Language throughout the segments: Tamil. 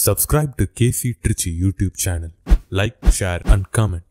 Subscribe to KC Trichy YouTube channel. Like, share and comment.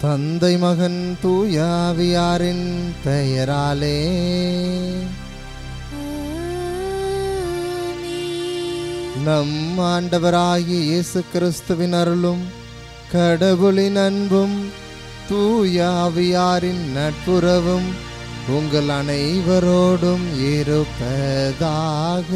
தந்தை மகன் தூய ஆவியாரின் பெயராலே நம் ஆண்டவராகிய இயேசு கிறிஸ்துவின் அருளும் கடவுளின் அன்பும் தூய ஆவியாரின் நட்புறவும் உங்கள் அனைவரோடும் இருப்பதாக.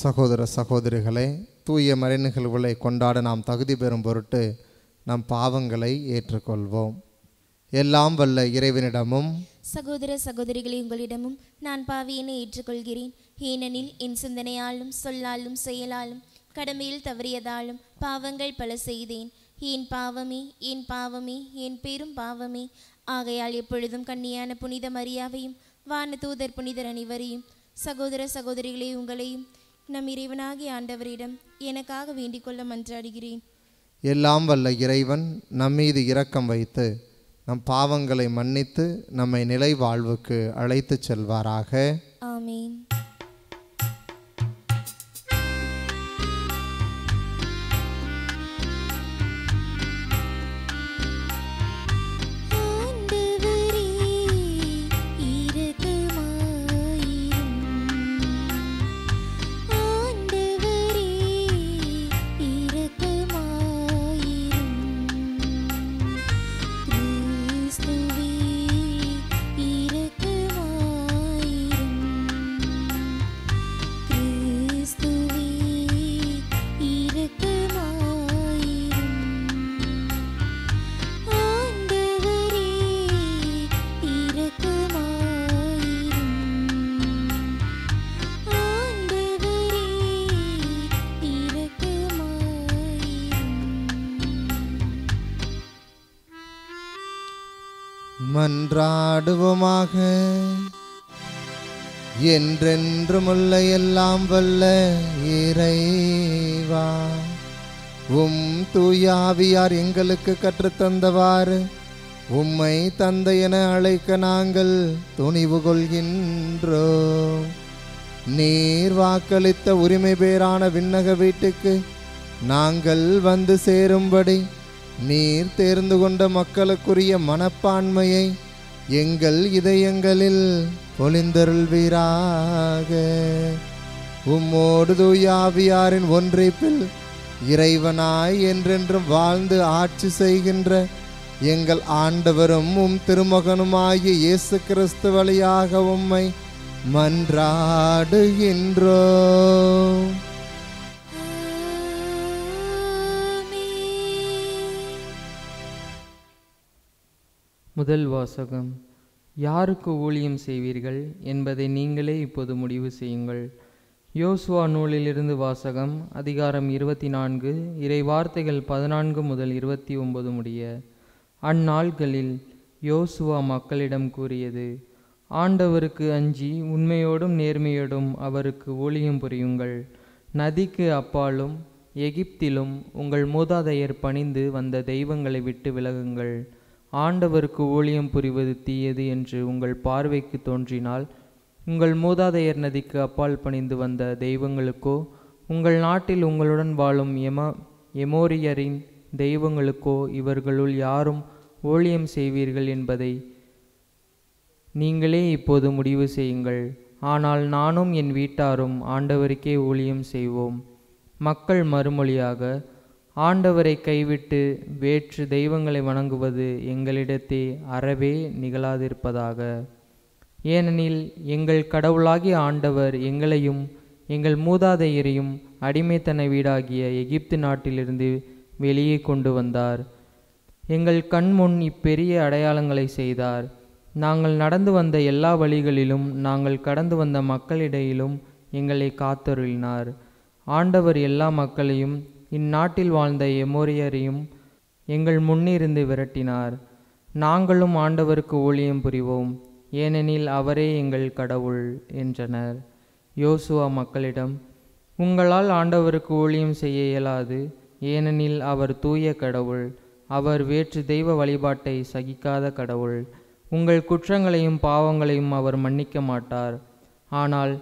சகோதர சகோதரிகளே, தூய மறைநிகழ்வுகளை கொண்டாட நாம் தகுதி பெறும் பொருட்டு நம் பாவங்களை ஏற்றுக்கொள்வோம். எல்லாம் வல்ல இறைவனிடமும் சகோதர சகோதரிகளை உங்களிடமும் நான் பாவியினை ஏற்றுக்கொள்கிறேன். ஏனெனில் என் சிந்தனையாலும் சொல்லாலும் செயலாலும் கடமையில் தவறியதாலும் பாவங்கள் பல செய்தேன். என் பாவமே என் பாவமே என் பெரும் பாவமே. ஆகையால் எப்பொழுதும் கன்னியான புனித மரியாவையும் வான தூதர் புனிதர் அனைவரையும் சகோதர சகோதரிகளை உங்களையும் நம் இறைவனாகிய ஆண்டவரிடம் எனக்காக வேண்டிக் கொள்ள மன்றாடுகிறேன். எல்லாம் வல்ல இறைவன் நம்மீது இரக்கம் வைத்து நம் பாவங்களை மன்னித்து நம்மை நிலை வாழ்வுக்கு அழைத்து செல்வாராக. ஆமீன். மன்றாடுவோமாக. என்றென்றுமுள்ள எல்லாம் வல்ல இறைவா, உம் தூய ஆவியார் எங்களுக்கு கற்றுத்தந்தவாறு உம்மை தந்தை என அழைக்க நாங்கள் துணிவு கொள்கின்றோம். நீர் வாக்களித்த உரிமை பேரான விண்ணக வீட்டுக்கு நாங்கள் வந்து சேரும்படி நீர் தேர்ந்து கொண்ட மக்களுக்குரிய மனப்பான்மையை எங்கள் இதயங்களில் பொழிந்தருள்வீராக. உம்மோடு தூய ஆவியாரின் ஒன்றிப்பில் இறைவனாய் என்றென்றும் வாழ்ந்து ஆட்சி செய்கின்ற எங்கள் ஆண்டவரும் உம் திருமகனுமாகிய இயேசு கிறிஸ்து வழியாக உம்மை மன்றாடுகின்றோம். முதல் வாசகம். யாருக்கு ஊழியம் செய்வீர்கள் என்பதை நீங்களே இப்போது முடிவு செய்யுங்கள். யோசுவா நூலிலிருந்து வாசகம். அதிகாரம் 24, இறை வார்த்தைகள் 14 முதல் 29 முடிய. அந்நாள்களில் யோசுவா மக்களிடம் கூறியது: ஆண்டவருக்கு அஞ்சி உண்மையோடும் நேர்மையோடும் அவருக்கு ஊழியம் புரியுங்கள். நதிக்கு அப்பாலும் எகிப்திலும் உங்கள் மூதாதையர் பணிந்து வந்த தெய்வங்களை விட்டு விலகுங்கள். ஆண்டவருக்கு ஊழியம் புரிவது தீயது என்று உங்கள் பார்வைக்கு தோன்றினால், உங்கள் மூதாதையர் நதிக்கு அப்பால் பணிந்து வந்த தெய்வங்களுக்கோ உங்கள் நாட்டில் உங்களுடன் வாழும் எமோரியரின் தெய்வங்களுக்கோ இவர்களுள் யாரும் ஊழியம் செய்வீர்கள் என்பதை நீங்களே இப்போது முடிவு செய்யுங்கள். ஆனால் நானும் என் வீட்டாரும் ஆண்டவருக்கே ஊழியம் செய்வோம். மக்கள் மறுமொழியாக, ஆண்டவரை கைவிட்டு வேற்று தெய்வங்களை வணங்குவது எங்களிடத்தே அறவே நிகழாதிருப்பதாக. ஏனெனில் எங்கள் கடவுளாகிய ஆண்டவர் எங்களையும் எங்கள் மூதாதையரையும் அடிமைத்தன வீடாகிய எகிப்து நாட்டிலிருந்து வெளியே கொண்டு வந்தார். எங்கள் கண்முன் இப்பெரிய அடையாளங்களை செய்தார். நாங்கள் நடந்து வந்த எல்லா வழிகளிலும் நாங்கள் கடந்து வந்த மக்களிடையிலும் எங்களை காத்தருளினார். ஆண்டவர் எல்லா மக்களையும் இந்நாட்டில் வாழ்ந்த எமோரியரையும் எங்கள் முன்னிருந்து விரட்டினார். நாங்களும் ஆண்டவருக்கு ஊழியம் புரிவோம், ஏனெனில் அவரே எங்கள் கடவுள் என்றனர். யோசுவா மக்களிடம், உங்களால் ஆண்டவருக்கு ஊழியம் செய்ய இயலாது, ஏனெனில் அவர் தூய கடவுள். அவர் வேற்று தெய்வ வழிபாட்டை சகிக்காத கடவுள். உங்கள் குற்றங்களையும் பாவங்களையும் அவர் மன்னிக்க மாட்டார். ஆனால்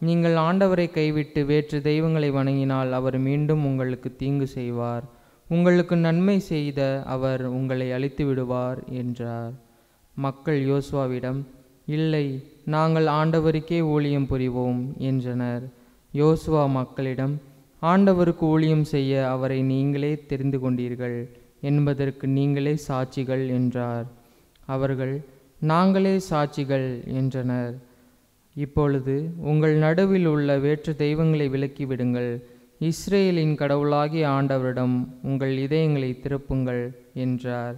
நீங்கள் ஆண்டவரை கைவிட்டு வேற்று தெய்வங்களை வணங்கினால் அவர் மீண்டும் உங்களுக்கு தீங்கு செய்வார். உங்களுக்கு நன்மை செய்த அவர் உங்களை அழித்து விடுவார் என்றார். மக்கள் யோசுவாவிடம், இல்லை, நாங்கள் ஆண்டவருக்கே ஊழியம் புரிவோம் என்றனர். யோசுவா மக்களிடம், ஆண்டவருக்கு ஊழியம் செய்ய அவரை நீங்களே தெரிந்து கொண்டீர்கள் என்பதற்கு நீங்களே சாட்சிகள் என்றார். அவர்கள், நாங்களே சாட்சிகள் என்றனர். இப்பொழுது உங்கள் நடுவில் உள்ள வேற்று தெய்வங்களை விலக்கிவிடுங்கள். இஸ்ரேலின் கடவுளாகிய ஆண்டவரிடம் உங்கள் இதயங்களை திருப்புங்கள் என்றார்.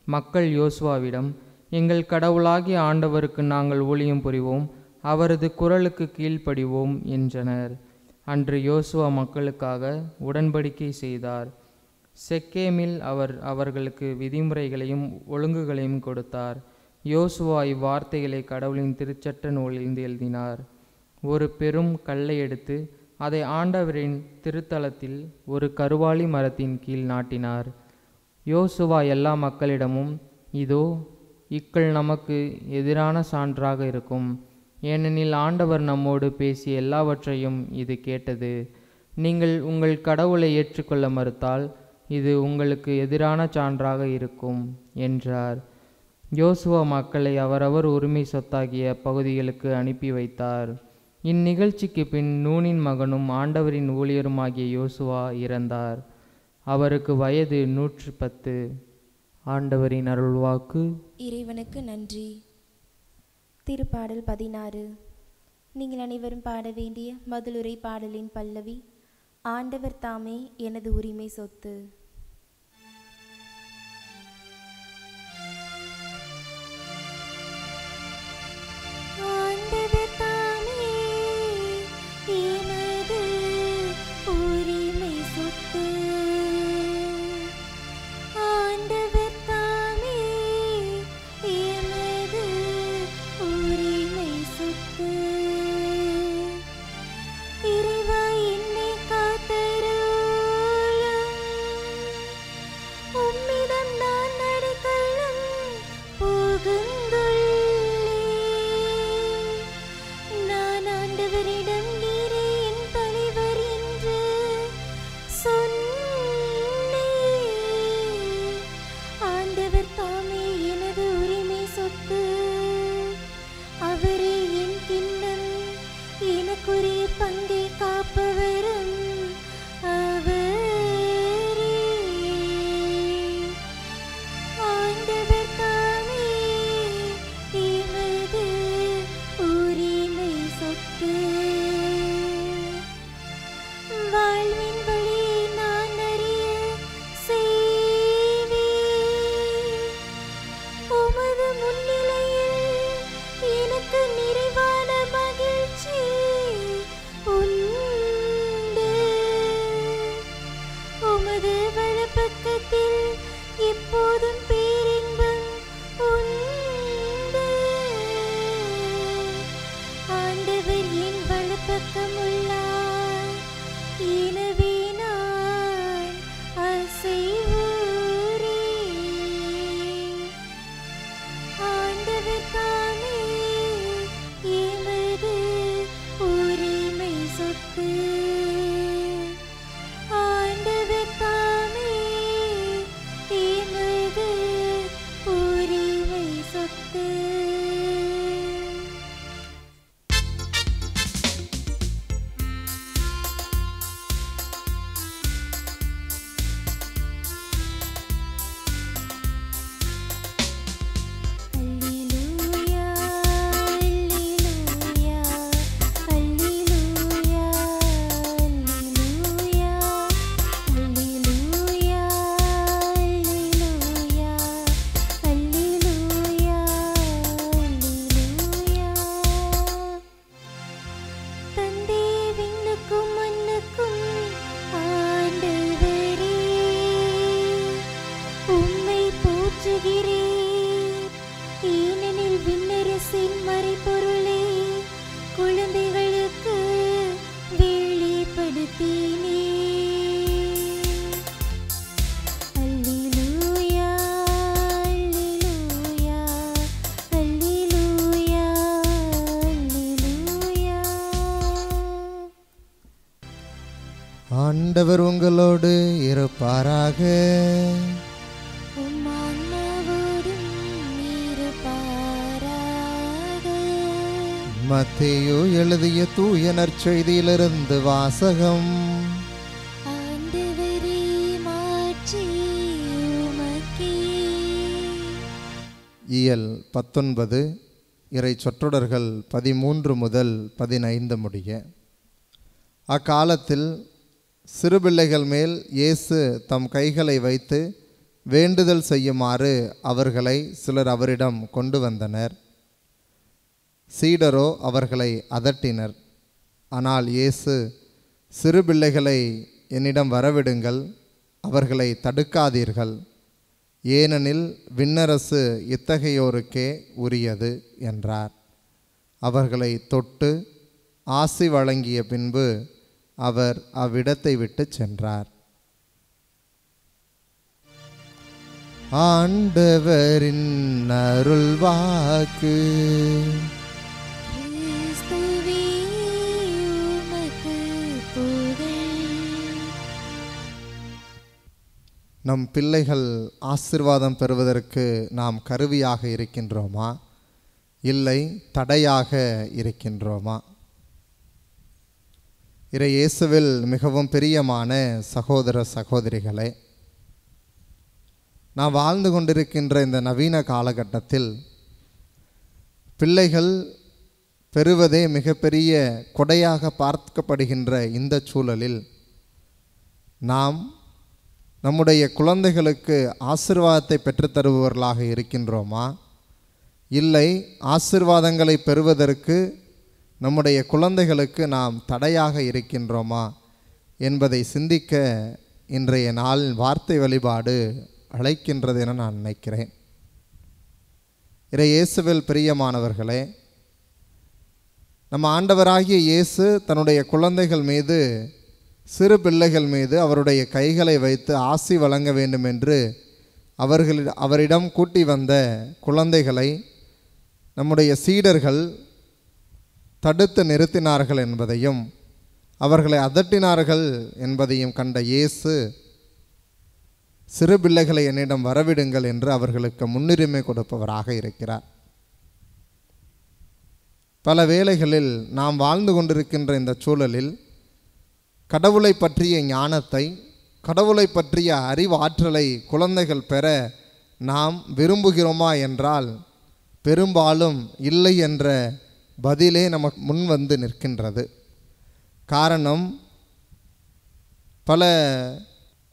மக்கள் யோசுவாவிடம், எங்கள் கடவுளாகிய ஆண்டவருக்கு நாங்கள் ஊழியம் புரிவோம், அவரது குரலுக்கு கீழ்ப்படிவோம் என்றனர். அன்று யோசுவா மக்களுக்காக உடன்படிக்கை செய்தார். செக்கேமில் அவர் அவர்களுக்கு விதிமுறைகளையும் ஒழுங்குகளையும் கொடுத்தார். யோசுவா இவ்வார்த்தைகளை கடவுளின் திருச்சட்ட நூலிலிருந்து எழுதினார். ஒரு பெரும் கல்லை எடுத்து அதை ஆண்டவரின் திருத்தலத்தில் ஒரு கருவாலி மரத்தின் கீழ் நாட்டினார். யோசுவா எல்லா மக்களிடமும், இதோ, இக்கல் நமக்கு எதிரான சான்றாக இருக்கும், ஏனெனில் ஆண்டவர் நம்மோடு பேசிய எல்லாவற்றையும் இது கேட்டது. நீங்கள் உங்கள் கடவுளை ஏற்றுக்கொள்ள மறுத்தால் இது உங்களுக்கு எதிரான சான்றாக இருக்கும் என்றார். யோசுவா மக்களை அவரவர் உரிமை சொத்தாகிய பகுதிகளுக்கு அனுப்பி வைத்தார். இந்நிகழ்ச்சிக்கு பின் நூனின் மகனும் ஆண்டவரின் ஊழியருமாகிய யோசுவா இறந்தார். அவருக்கு வயது 110. ஆண்டவரின் அருள்வாக்கு. இறைவனுக்கு நன்றி. திருப்பாடல் 16. நீங்கள் அனைவரும் பாட வேண்டிய பதிலுரை பாடலின் பல்லவி, ஆண்டவர் தாமே எனது உரிமை சொத்து. எனக்கு நிறைவான மகிழ்ச்சி உன் ஆண்டவர் உங்களோடு இருப்பாராக. உம் ஆன்மாவோடும் இருப்பாராக. மத்தேயு எழுதிய தூய நற்செய்தியிலிருந்து வாசகம். ஆண்டவரே, மாட்சி உமக்கே. இயல் 19 இறை சொற்றொடர்கள் 13 முதல் 15 முடிய. அக்காலத்தில் சிறுபிள்ளைகள் மேல் இயேசு தம் கைகளை வைத்து வேண்டுதல் செய்யுமாறு அவர்களை சிலர் அவரிடம் கொண்டு வந்தனர். சீடரோ அவர்களை அதட்டினர். ஆனால் இயேசு, சிறுபிள்ளைகளை என்னிடம் வரவிடுங்கள், அவர்களை தடுக்காதீர்கள், ஏனெனில் விண்ணரசு இத்தகையோருக்கே உரியது என்றார். அவர்களை தொட்டு ஆசி வழங்கிய பின்பு அவர் அவ்விடத்தை விட்டு சென்றார். ஆண்டவரின் அருள்வாக்கு. கிறிஸ்துவே, உமக்கு புகழ். நம் பிள்ளைகள் ஆசீர்வாதம் பெறுவதற்கு நாம் கருவியாக இருக்கின்றோமா, இல்லை தடையாக இருக்கின்றோமா? இறை இயேசுவில் மிகவும் பிரியமான சகோதர சகோதரிகளே, நாம் வாழ்ந்து கொண்டிருக்கின்ற இந்த நவீன காலகட்டத்தில் பிள்ளைகள் பெறுவதே மிகப்பெரிய கொடையாக பார்க்கப்படுகின்ற இந்த சூழலில் நாம் நம்முடைய குழந்தைகளுக்கு ஆசீர்வாதத்தை பெற்றுத்தருபவர்களாக இருக்கின்றோமா, இல்லை ஆசீர்வாதங்களை பெறுவதற்கு நம்முடைய குழந்தைகளுக்கு நாம் தடையாக இருக்கின்றோமா என்பதை சிந்திக்க இன்றைய நாள் வார்த்தை வழிபாடு அழைக்கின்றது என நான் நினைக்கிறேன். இறை இயேசுவில் பிரியமானவர்களே, நம்ம ஆண்டவராகிய இயேசு தன்னுடைய குழந்தைகள் மீது, சிறு பிள்ளைகள் மீது அவருடைய கைகளை வைத்து ஆசி வழங்க வேண்டும் என்று அவரிடம் கூட்டி வந்த குழந்தைகளை நம்முடைய சீடர்கள் தடுத்து நிறுத்தினார்கள் என்பதையும் அவர்களை அதட்டினார்கள் என்பதையும் கண்ட இயேசு, சிறு பிள்ளைகளை என்னிடம் வரவிடுங்கள் என்று அவர்களுக்கு முன்னுரிமை கொடுப்பவராக இருக்கிறார். பல வேளைகளில் நாம் வாழ்ந்து கொண்டிருக்கின்ற இந்த சூழலில் கடவுளை பற்றிய ஞானத்தை, கடவுளை பற்றிய அறிவாற்றலை குழந்தைகள் பெற நாம் விரும்புகிறோமா என்றால் பெரும்பாலும் இல்லை என்ற பதிலே நமக்கு முன் வந்து நிற்கின்றது. காரணம்,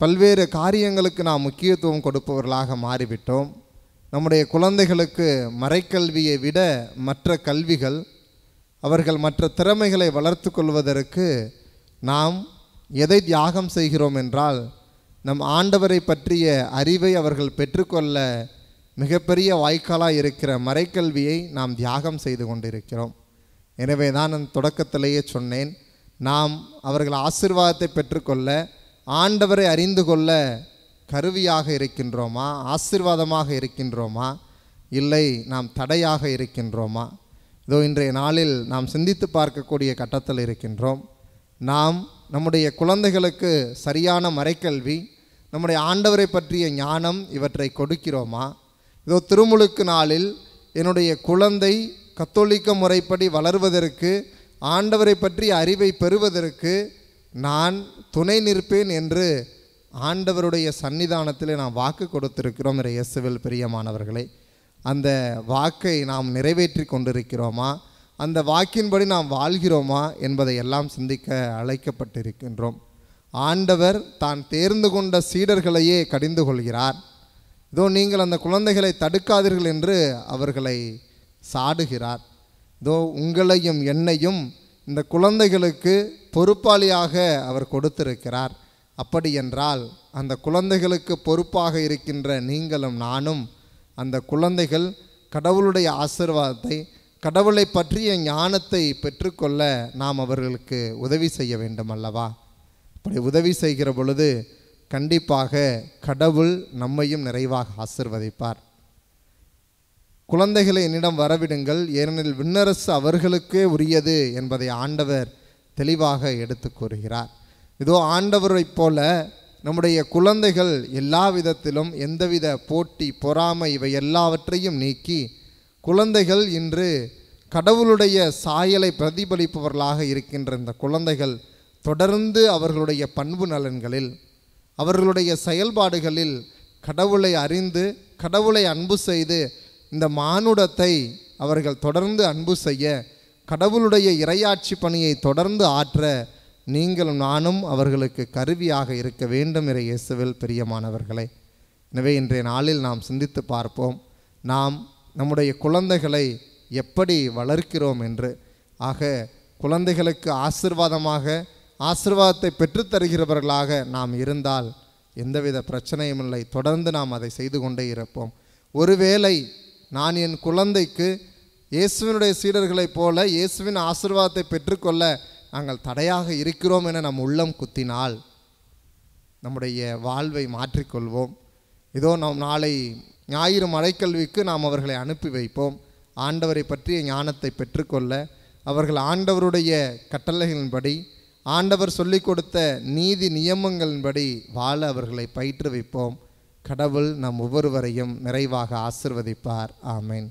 பல்வேறு காரியங்களுக்கு நாம் முக்கியத்துவம் கொடுப்பவர்களாக மாறிவிட்டோம். நம்முடைய குழந்தைகளுக்கு மறைக்கல்வியை விட மற்ற கல்விகள், அவர்கள் மற்ற திறமைகளை வளர்த்து கொள்வதற்கு நாம் எதை தியாகம் செய்கிறோம் என்றால், நம் ஆண்டவரை பற்றிய அறிவை அவர்கள் பெற்றுக்கொள்ள மிகப்பெரிய வாய்க்காலாக இருக்கிற மறைக்கல்வியை நாம் தியாகம் செய்து கொண்டிருக்கிறோம். எனவே தான் நான் தொடக்கத்திலேயே சொன்னேன், நாம் அவர்கள் ஆசீர்வாதத்தை பெற்றுக்கொள்ள, ஆண்டவரை அறிந்து கொள்ள கருவியாக இருக்கின்றோமா, ஆசீர்வாதமாக இருக்கின்றோமா, இல்லை நாம் தடையாக இருக்கின்றோமா? இதோ இன்றைய நாளில் நாம் சிந்தித்து பார்க்கக்கூடிய கட்டத்தில் இருக்கின்றோம். நாம் நம்முடைய குழந்தைகளுக்கு சரியான மறைக்கல்வி, நம்முடைய ஆண்டவரை பற்றிய ஞானம் இவற்றை கொடுக்கிறோமா? இதோ திருமுழுக்கு நாளில் என்னுடைய குழந்தை கத்தோலிக்க முறைப்படி வளர்வதற்கு, ஆண்டவரை பற்றிய அறிவை பெறுவதற்கு நான் துணை நிற்பேன் என்று ஆண்டவருடைய சன்னிதானத்தில் நாம் வாக்கு கொடுத்திருக்கிறோம். இயேசுவில் பிரியமானவர்களே, அந்த வாக்கை நாம் நிறைவேற்றி கொண்டிருக்கிறோமா, அந்த வாக்கின்படி நாம் வாழ்கிறோமா என்பதை எல்லாம் சிந்திக்க அழைக்கப்பட்டிருக்கின்றோம். ஆண்டவர் தான் தேர்ந்து கொண்ட சீடர்களையே கடிந்து கொள்கிறார். இதோ நீங்கள் அந்த குழந்தைகளை தடுக்காதீர்கள் என்று அவர்களை சாடுகிறார். இதோ உங்களையும் என்னையும் இந்த குழந்தைகளுக்கு பொறுப்பாளியாக அவர் கொடுத்திருக்கிறார். அப்படி என்றால் அந்த குழந்தைகளுக்கு பொறுப்பாக இருக்கின்ற நீங்களும் நானும் அந்த குழந்தைகள் கடவுளுடைய ஆசீர்வாதத்தை, கடவுளை பற்றிய ஞானத்தை பெற்றுக்கொள்ள நாம் அவர்களுக்கு உதவி செய்ய வேண்டும் அல்லவா? அப்படி உதவி செய்கிற பொழுது கண்டிப்பாக கடவுள் நம்மையும் நிறைவாக ஆசீர்வதிப்பார். குழந்தைகளை என்னிடம் வரவிடுங்கள், ஏனெனில் விண்ணரசு அவர்களுக்கே உரியது என்பதை ஆண்டவர் தெளிவாக எடுத்து கூறுகிறார். இதோ ஆண்டவரைப் போல நம்முடைய குழந்தைகள் எல்லா விதத்திலும் எந்தவித போட்டி பொறாமை இவை எல்லாவற்றையும் நீக்கி குழந்தைகள் இன்று கடவுளுடைய சாயலை பிரதிபலிப்பவர்களாக இருக்கின்ற இந்த குழந்தைகள் தொடர்ந்து அவர்களுடைய பண்பு நலன்களில் அவர்களுடைய செயல்பாடுகளில் கடவுளை அறிந்து கடவுளை அன்பு செய்து இந்த மானுடத்தை அவர்கள் தொடர்ந்து அன்பு செய்ய கடவுளுடைய இறையாட்சி பணியை தொடர்ந்து ஆற்ற நீங்களும் நானும் அவர்களுக்கு கருவியாக இருக்க வேண்டும் என்ற இயேசுவில் பிரியமானவர்களே. எனவே இன்றைய நாளில் நாம் சிந்தித்து பார்ப்போம், நாம் நம்முடைய குழந்தைகளை எப்படி வளர்க்கிறோம் என்று. ஆக குழந்தைகளுக்கு ஆசீர்வாதத்தை பெற்றுத்தருகிறவர்களாக நாம் இருந்தால் எந்தவித பிரச்சனையும் இல்லை. தொடர்ந்து நாம் அதை செய்து கொண்டே இருப்போம். ஒருவேளை நான் என் குழந்தைக்கு இயேசுவினுடைய சீடர்களைப் போல இயேசுவின் ஆசீர்வாதத்தை பெற்றுக்கொள்ள நாங்கள் தடையாக இருக்கிறோம் என நம் உள்ளம் குத்தினால் நம்முடைய வாழ்வை மாற்றிக்கொள்வோம். இதோ நாம் நாளை ஞாயிறு மறைக்கல்விக்கு நாம் அவர்களை அனுப்பி வைப்போம். ஆண்டவரை பற்றிய ஞானத்தை பெற்றுக்கொள்ள அவர்கள் ஆண்டவருடைய கட்டளைகளின்படி ஆண்டவர் சொல்லிக் கொடுத்த நீதி நியமங்களின்படி வாழ அவர்களை பயிற்றுவிப்போம். கடவுள் நம் ஒவ்வொருவரையும் நிறைவாக ஆசிர்வதிப்பார். ஆமென்.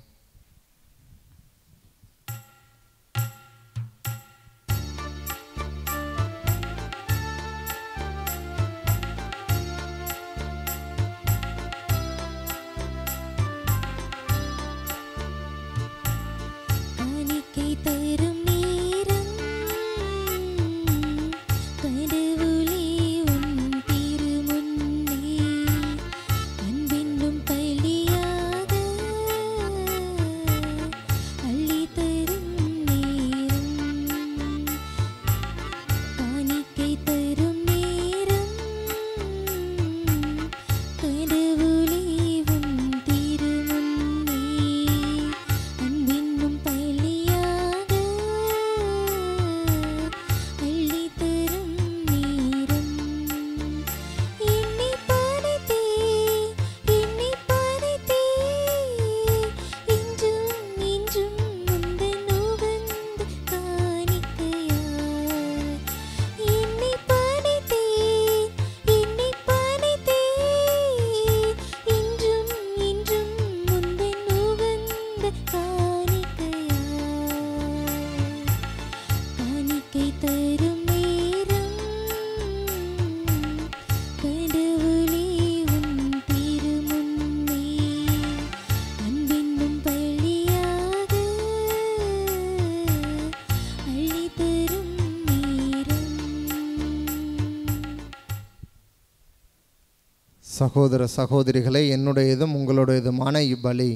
சகோதர சகோதரிகளே, என்னுடையதும் உங்களுடையதுமான இப்பலி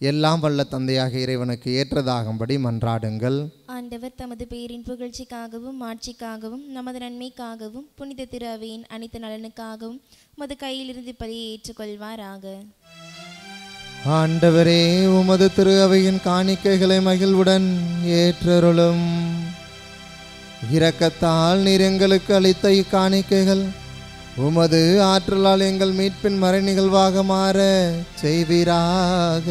எல்லாம் வல்ல தந்தையாக இறைவனுக்கு ஏற்றதாகும்படி மன்றாடுங்கள். ஆண்டவர் தமது பேரின் புகழ்ச்சிக்காகவும் மாட்சிக்காகவும் நமது நன்மைக்காகவும் புனித திரு அவையின் அனைத்து நலனுக்காகவும் உமது கையிலிருந்து பலியை ஏற்றுக்கொள்வாராக. ஆண்டவரே, உமது திரு அவையின் காணிக்கைகளை மகிழ்வுடன் ஏற்றருளும். இரக்கத்தால் நீர் எங்களுக்கு அளித்த இக்காணிக்கைகள் உமது ஆற்றலால் எங்கள் மீட்பின் மறை நிகழ்வாக மாற செய்வீராக.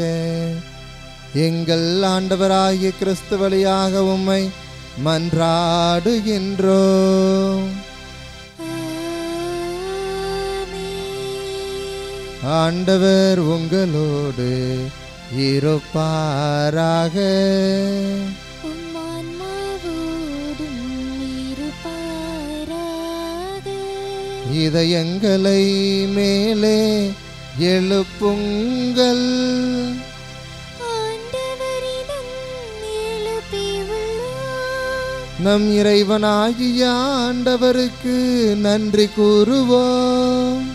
எங்கள் ஆண்டவராகிய கிறிஸ்து வழியாக உம்மை மன்றாடுகின்றோம். ஆண்டவர் உங்களோடு இருப்பாராக. இதயங்களை மேலே எழுப்புங்கள். நம் இறைவனாகிய ஆண்டவருக்கு நன்றி கூறுவோம்.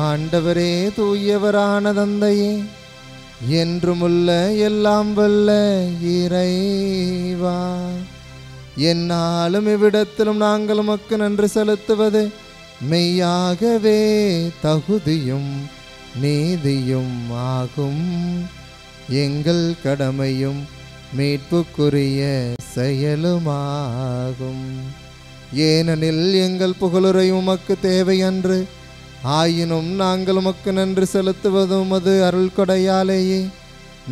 ஆண்டவரே, தூயவரான தந்தையே, என்றுமுள்ள எல்லாம் வல்ல இறைவா, என்னாலும் இவ்விடத்திலும் நாங்கள் உமக்கு நன்றி செலுத்துவது மெய்யாகவே தகுதியும் நீதியும் ஆகும். எங்கள் கடமையும் மீட்புக்குரிய செயலுமாகும். ஏனெனில் எங்கள் புகழுரை உமக்கு தேவையன்று, ஆயினும் நாங்கள் உமக்கு நன்றி செலுத்துவது உமது அருள் கொடையாலேயே.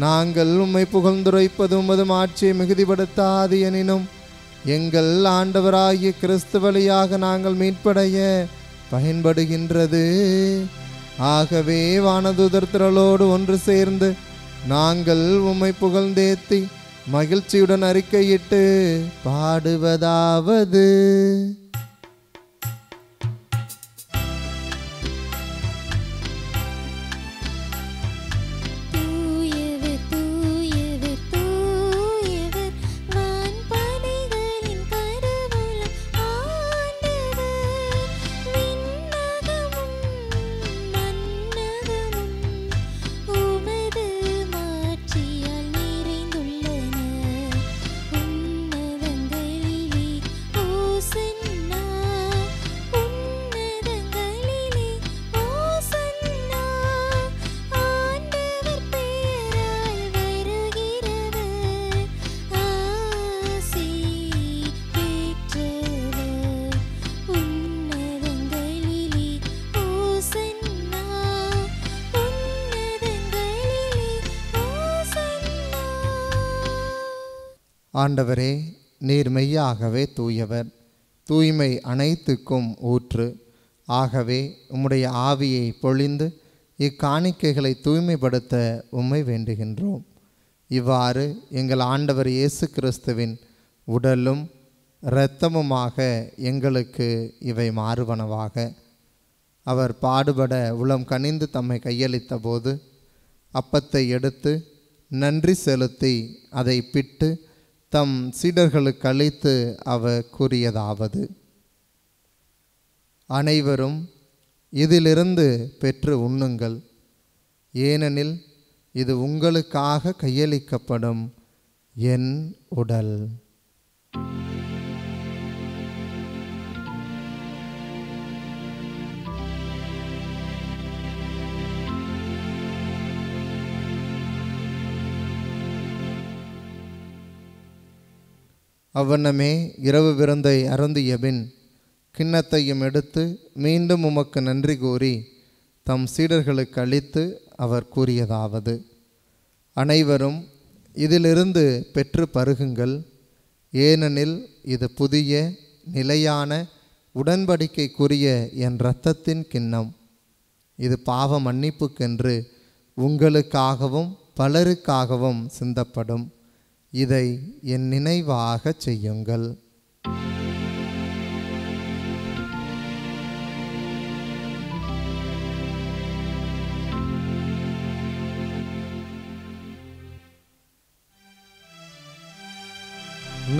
நாங்கள் உம்மை புகழ்ந்துரைப்பது உமது ஆட்சியை மிகுதிப்படுத்தாது எனினும் எங்கள் ஆண்டவராகிய கிறிஸ்து வழியாக நாங்கள் மீட்படைய பயன்படுகின்றது. ஆகவே வானதூதர் திரளோடு ஒன்று சேர்ந்து நாங்கள் உம்மை புகழ்ந்தேத்தி மகிழ்ச்சியுடன் அறிக்கையிட்டு பாடுவதாவது: ஆண்டவரே, நீர் மெய்யாகவே தூயவர், தூய்மை அனைத்துக்கும் ஊற்று. ஆகவே உம்முடைய ஆவியை பொழிந்து இக்காணிக்கைகளை தூய்மைப்படுத்த உம்மை வேண்டுகின்றோம். இவ்வாறு எங்கள் ஆண்டவர் இயேசு கிறிஸ்துவின் உடலும் இரத்தமுமாக எங்களுக்கு இவை மாறுவனவாக. அவர் பாடுபட உளம் கனிந்து தம்மை கையளித்த போது அப்பத்தை எடுத்து நன்றி செலுத்தி அதை பிட்டு தம் சீடர்களுக்கு அளித்து அவர் கூறியதாவது: அனைவரும் இதிலிருந்து பெற்று உண்ணுங்கள், ஏனெனில் இது உங்களுக்காக கையளிக்கப்படும் என் உடல். அவ்வண்ணமே இரவு விருந்தை அருந்திய பின் கிண்ணத்தையும் எடுத்து மீண்டும் உமக்கு நன்றி கூறி தம் சீடர்களுக்கு அளித்து அவர் கூறியதாவது: அனைவரும் இதிலிருந்து பெற்று பருகுங்கள், ஏனெனில் இது புதிய நிலையான உடன்படிக்கைக்குரிய என் இரத்தத்தின் கிண்ணம். இது பாவ மன்னிப்புக்கென்று உங்களுக்காகவும் பலருக்காகவும் சிந்தப்படும். இதை என் நினைவாக செய்யுங்கள்.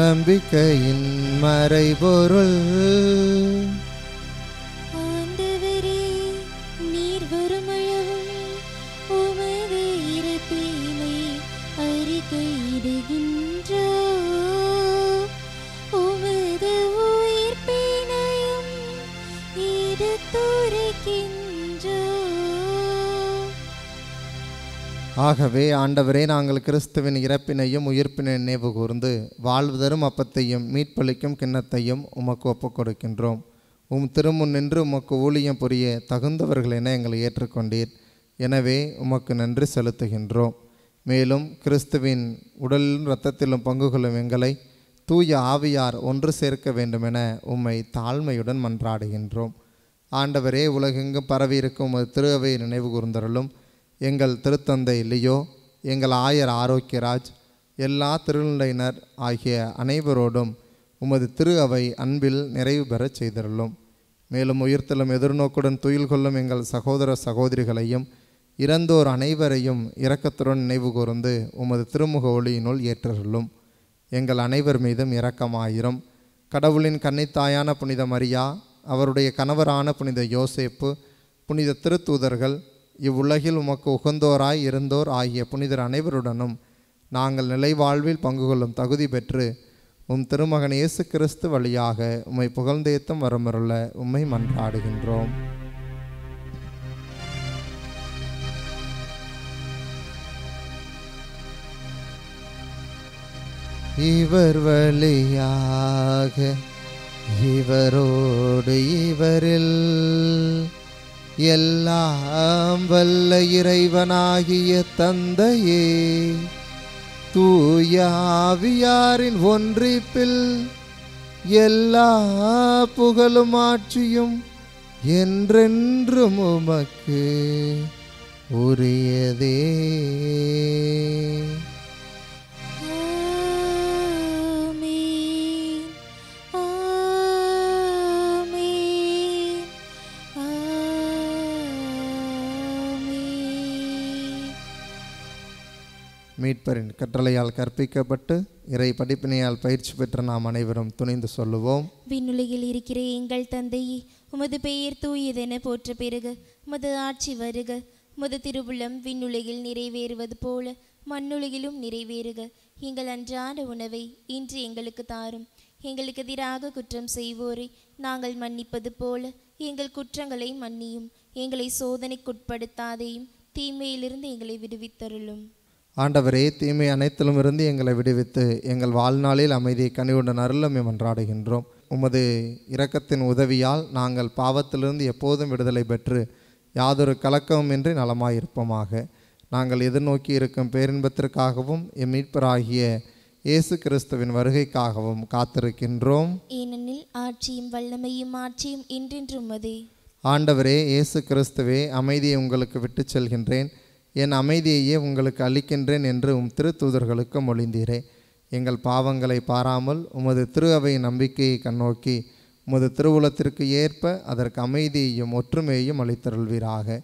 நம்பிக்கையின் மறைபொருள். ஆண்டவரே, நீர் வருமளவும் உமது இறப்பினை அறிக்கையிடுகின்றோ, உமது உயிர்ப்பினையும் எடுத்துரைக்கின்றோ. ஆகவே ஆண்டவரே, நாங்கள் கிறிஸ்துவின் இறப்பினையும் உயிர்ப்பினை நினைவு கூர்ந்து வாழ்வு தரும் அப்பத்தையும் மீட்பளிக்கும் கிண்ணத்தையும் உமக்கு ஒப்புக் கொடுக்கின்றோம். உம் திருமுன் நின்று உமக்கு ஊழியம் புரிய தகுந்தவர்கள் என எங்களை ஏற்றுக்கொண்டீர். எனவே உமக்கு நன்றி செலுத்துகின்றோம். மேலும் கிறிஸ்துவின் உடலிலும் இரத்தத்திலும் பங்கு கொள்ளும் எங்களை தூய ஆவியார் ஒன்று சேர்க்க வேண்டுமென உம்மை தாழ்மையுடன் மன்றாடுகின்றோம். ஆண்டவரே, உலகெங்கும் பரவியிருக்கும் உமது திரு அவையை நினைவு கூர்ந்தருளும். எங்கள் திருத்தந்தை லியோ, எங்கள் ஆயர் ஆரோக்கியராஜ், எல்லா திருநிலையினர் ஆகிய அனைவரோடும் உமது திரு அவை அன்பில் நிறைவு பெறச் செய்தருளும். மேலும் உயிர்த்தலும் எதிர்நோக்குடன் துயில் கொள்ளும் எங்கள் சகோதர சகோதரிகளையும் இறந்தோர் அனைவரையும் இரக்கத்துடன் நினைவு கூர்ந்து உமது திருமுக ஒளியினுள் ஏற்றருளும். எங்கள் அனைவர் மீதும் இரக்கமாயிரும். கடவுளின் கன்னித்தாயான புனித மரியா, அவருடைய கணவரான புனித யோசேப்பு, புனித திருத்தூதர்கள், இவ்வுலகில் உமக்கு உகந்தோராய் இருந்தோர் ஆகிய புனிதர் அனைவருடனும் நாங்கள் நிலைவாழ்வில் பங்கு கொள்ளும் தகுதி பெற்று உம் திருமகன் இயேசு கிறிஸ்து வழியாக உம்மை புகழ்ந்தேத்தும் வரமருள உம்மை மன்றாடுகின்றோம். இவர் வழியாக இவரோடு இவரில் எல்லாம் வல்ல இறைவனாகிய தந்தையே, தூய ஆவியாரின் ஒன்றிப்பில் எல்லா புகழும் ஆட்சியும் என்றென்றும் உமக்கு உரியதே. மீட்பரின் கட்டளையால் கற்பிக்கப்பட்டு இறை படிப்பினையால் பயிற்சி பெற்ற நாம் அனைவரும் துணிந்து சொல்லுவோம். விண்ணுலகில் இருக்கிற எங்கள் தந்தையே, உமது பெயர் தூயதென போற்ற பெறுக. உமது ஆட்சி வருக. உமது திருவுளம் விண்ணுலகில் நிறைவேறுவது போல மண்ணுலகிலும் நிறைவேறுக. எங்கள் அன்றாட உணவை இன்று எங்களுக்கு தாரும். எங்களுக்கு எதிராக குற்றம் செய்வோரை நாங்கள் மன்னிப்பது போல எங்கள் குற்றங்களை மன்னியும். எங்களை சோதனைக்குட்படுத்தாதையும் தீமையிலிருந்து எங்களை விடுவித்தருளும். ஆண்டவரே, தீமை அனைத்திலும் இருந்து எங்களை விடுவித்து எங்கள் வாழ்நாளில் அமைதியை கனிவுடன் அருளமை மன்றாடுகின்றோம். உமது இரக்கத்தின் உதவியால் நாங்கள் பாவத்திலிருந்து எப்போதும் விடுதலை பெற்று யாதொரு கலக்கமுமின்றி நலமாயிருப்போமாக. நாங்கள் எதிர்நோக்கி இருக்கும் பேரின்பத்திற்காகவும் எம் மீட்பராகிய இயேசு கிறிஸ்துவின் வருகைக்காகவும் காத்திருக்கின்றோம். ஏனெனில் ஆட்சியும் வல்லமையும் ஆட்சியும் என்றென்றும் உமதே. ஆண்டவரே இயேசு கிறிஸ்துவே, அமைதியை உங்களுக்கு விட்டு செல்கின்றேன், என் அமைதியையே உங்களுக்கு அளிக்கின்றேன் என்று உம் திருத்தூதர்களுக்கு மொழிந்தீரே. எங்கள் பாவங்களை பாராமல் உமது திரு அவையின் நம்பிக்கையை கண்ணோக்கி உமது திருவுளத்திற்கு ஏற்ப அதற்கு அமைதியையும் ஒற்றுமையையும் அளித்தருள்வீராக.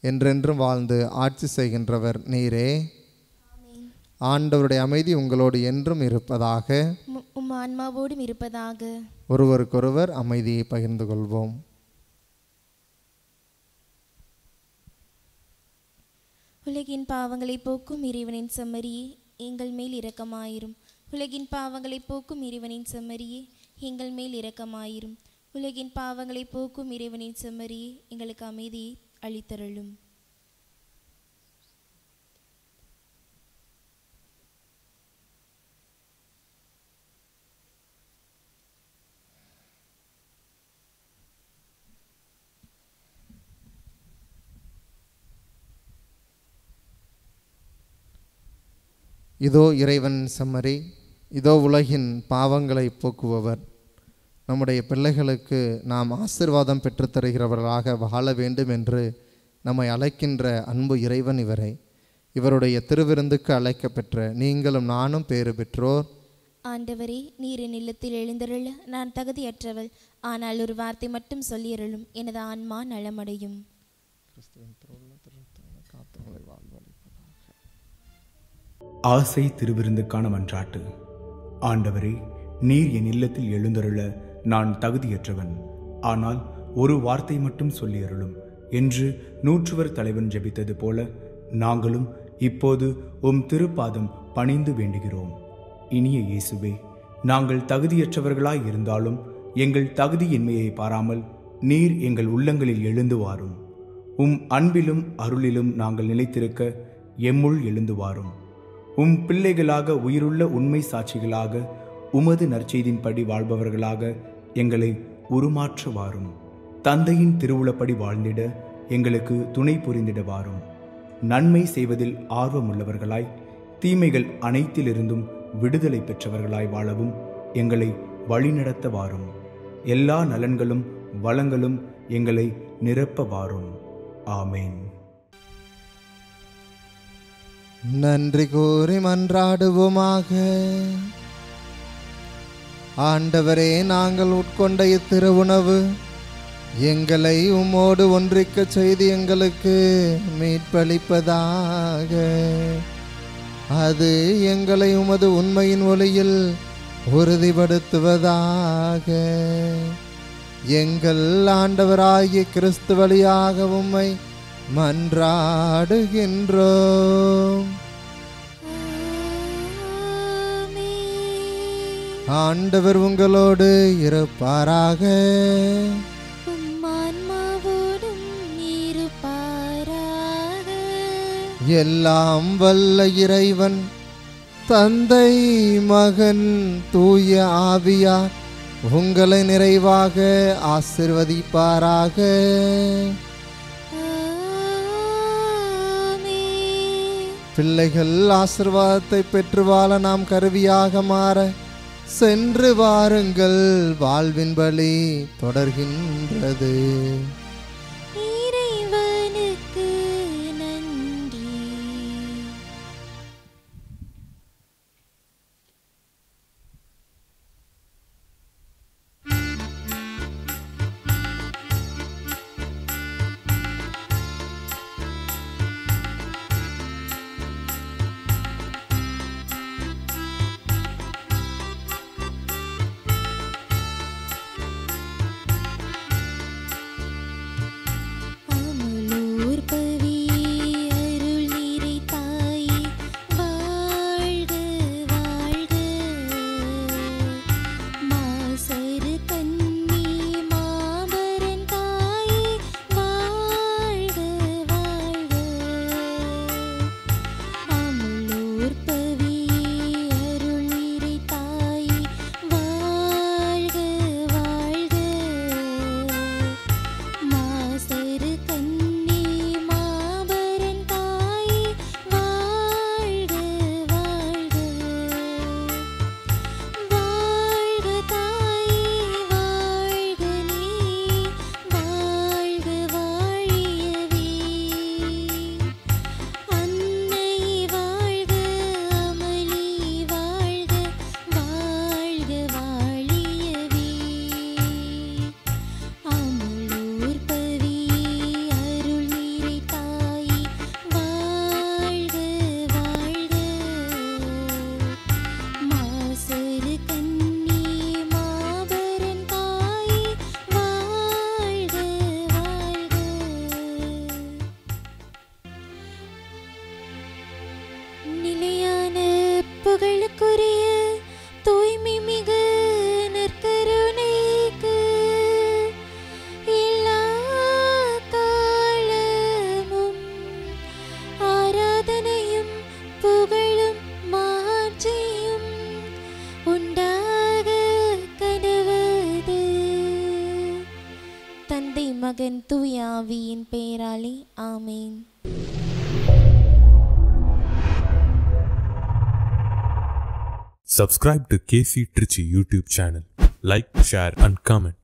என்றென்றும் வாழ்ந்து ஆட்சி செய்கின்றவர் நீரே. ஆண்டவருடைய அமைதி உங்களோடு என்றும் இருப்பதாக. உம் ஆன்மாவோடும் இருப்பதாக. ஒருவருக்கொருவர் அமைதியை பகிர்ந்து கொள்வோம். உலகின் பாவங்களை போக்கும் இறைவனின் செம்மறியே, எங்கள் மேல் இரக்கமாயிரும். உலகின் பாவங்களை போக்கும் இறைவனின் செம்மறியே, எங்கள் மேல் இரக்கமாயிரும். உலகின் பாவங்களை போக்கும் இறைவனின் செம்மறியே, எங்களுக்கு அமைதியை அளித்தருளும். இதோ இறைவன் செம்மறி, இதோ உலகின் பாவங்களை போக்குபவர். நம்முடைய பிள்ளைகளுக்கு நாம் ஆசீர்வாதம் பெற்றுத்தருகிறவர்களாக வாழ வேண்டும் என்று நம்மை அழைக்கின்ற அன்பு இறைவன் இவரை. இவருடைய திருவிருந்துக்கு அழைக்கப்பெற்ற நீங்களும் நானும் பேறு பெற்றோர். ஆண்டவரே, நீர் என் இல்லத்தில் எழுந்தருள நான் தகுதியற்றவள். ஆனால் ஒரு வார்த்தை மட்டும் சொல்லியருளும், எனது ஆன்மா நலமடையும். ஆசை திருவிருந்துக்கான மன்றாட்டு. ஆண்டவரே, நீர் என் இல்லத்தில் எழுந்தருள நான் தகுதியற்றவன். ஆனால் ஒரு வார்த்தை மட்டும் சொல்லியருளும் என்று நூற்றுவர் தலைவன் ஜெபித்தது போல நாங்களும் இப்போது உம் திருப்பாதம் பணிந்து வேண்டுகிறோம். இனிய இயேசுவே, நாங்கள் தகுதியற்றவர்களாய் இருந்தாலும் எங்கள் தகுதியின்மையை பாராமல் நீர் எங்கள் உள்ளங்களில் எழுந்து வாரும். உம் அன்பிலும் அருளிலும் நாங்கள் நிலைத்திருக்க எம்முள் எழுந்து வாரும். உம் பிள்ளைகளாக உயிருள்ள உண்மை சாட்சிகளாக உமது நற்செய்தின்படி வாழ்பவர்களாக எங்களை உருமாற்ற வாரும். தந்தையின் திருவுளப்படி வாழ்ந்திட எங்களுக்கு துணை புரிந்திட வாரும். நன்மை செய்வதில் ஆர்வமுள்ளவர்களாய் தீமைகள் அனைத்திலிருந்தும் விடுதலை பெற்றவர்களாய் வாழவும் எங்களை வழிநடத்த வாரும். எல்லா நலன்களும் வளங்களும் எங்களை நிரப்ப வாரும். ஆமேன். நன்றி கூறி மன்றாடுவோமாக. ஆண்டவரே, நாங்கள் உட்கொண்ட இத்திருவுணவு எங்களை உம்மோடு ஒன்றிக்க செய்து எங்களுக்கு மீட்பளிப்பதாக. அது எங்களை உமது உண்மையின் ஒளியில் உறுதிப்படுத்துவதாக. எங்கள் ஆண்டவராகிய கிறிஸ்து வழியாக உம்மை மன்றாடுகின்றோம். ஆண்டவர் உங்களோடு இருப்பாராக. எல்லாம் வல்ல இறைவன் தந்தை, மகன், தூய ஆவியார் உங்களை நிறைவாக ஆசிர்வதிப்பாராக. பிள்ளைகள் ஆசீர்வாதத்தை பெற்று வாழ நாம் கருவியாக மாற சென்று வாருங்கள், வாழ்வின் வழி தொடர்கின்றது. இறைவனுக்கு நன்றி. மகன் தூய ஆவியின் பெயராலே ஆமேன். Subscribe to KC Trichy YouTube channel. Like, share and comment.